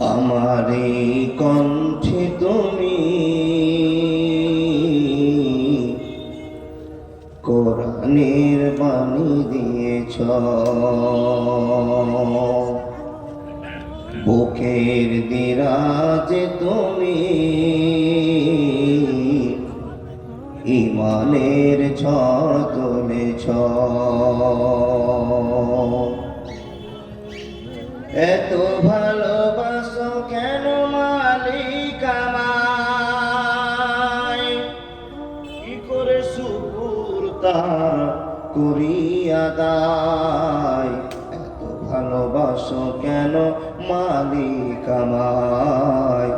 আমারি কণ্ঠে তুমি কোরআনের বাণী দিয়েছ, বুকের দিরাজে তুমি ইমানের ঝড় তুলেছ। এত ভালোবাসো কেন মালিক আমায়, কি করে শুকর তার করি আদায়। এত ভালোবাসো কেন মালিক আমায়,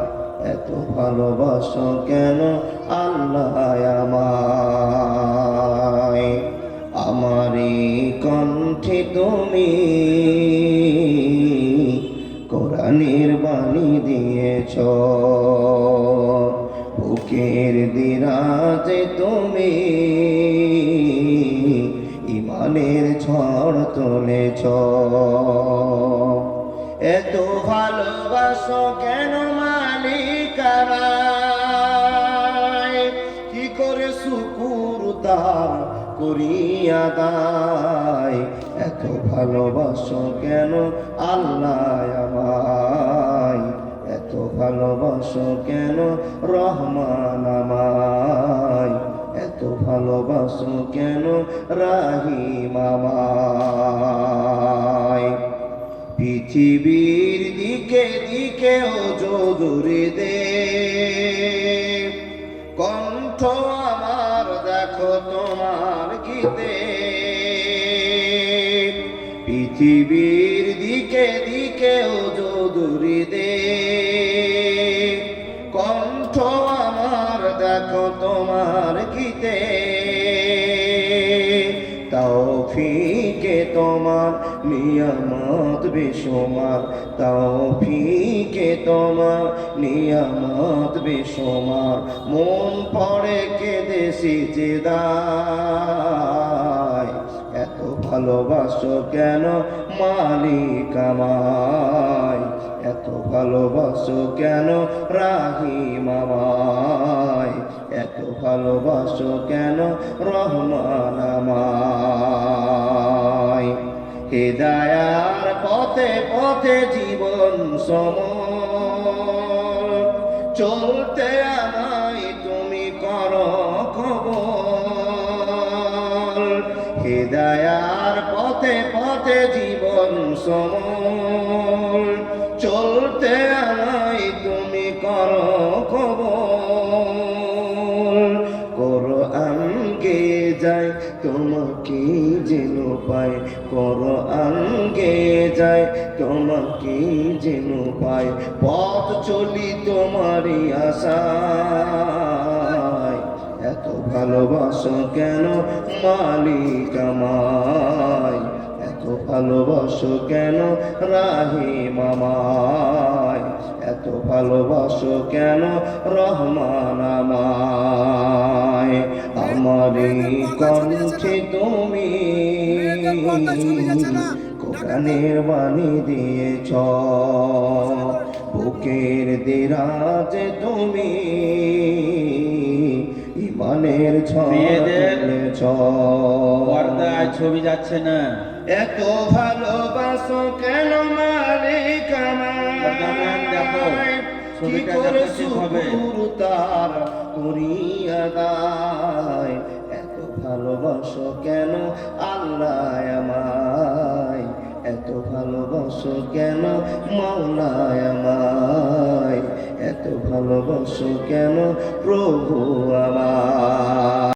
এত ভালোবাসো কেন আল্লাহ আমায়। আমারি কণ্ঠে তুমি কোরআনের বাণী দিয়েছ, বুকের দিরাজে তুমি ইমানের ঝড় তুলেছ। এত ভালোবাসো কেন মালিক আমায়, কি করে শুকর তার করি আদায়। এত ভালোবাসো কেন আল্লাহ আমায়, এত ভালোবাসো কেন রহমান আমায়, এত ভালোবাসো কেন রাহিম আমায়। পৃথিবীর দিকে দিকে ও জোরে দে, কণ্ঠ আমার দেখো তোমার গীতে। পৃথিবীর দিকে দিকে ও জোরে দে, কণ্ঠ আমার দেখো তোমার গীতে। তৌফিকে তোমার নিয়ামত বেশুমার, তৌফিকে তোমার নিয়ামত বেশুমার। মন পড়ে কেঁদে সিজদায়, এত ভালোবাসো কেন মালিক আমায়, এত ভালোবাসো কেন রাহিম আমায়, এত ভালোবাসো কেন রহমান আমায়। হিদায়ার পথে পথে জীবন সমর, চলতে আমায় তুমি করো কবুল। হিদায়ার পথে পথে জীবন সমর, চলতে আমায় তুমি করো কবুল। কোরআন গে যায় তোমাকে যেন পাই, কোরআন গে যায় তোমাকে যেন পাই। পথ চলি তোমারই আশায়, এত ভালোবাসো কেন মালিক আমায়, এত ভালোবাসো কেন রাহিম আমায়, এত ভালোবাসো কেন রহমান আমায়। আমারি কণ্ঠে তুমি কোরআনের বাণী দিয়েছ, বুকের দিরাজে তুমি ইমানের ঝড় তুলেছ। পর্দায় ছবি যাচ্ছে না, এত ভালোবাসো কেন মালিক আমায়, কি করে শুকর তার করি আদায়। এত ভালোবাসো কেন আল্লাহ আমায়, এত ভালোবাসো কেন মাওলা আমায়, এত ভালোবাসো কেন প্রভু আমায়।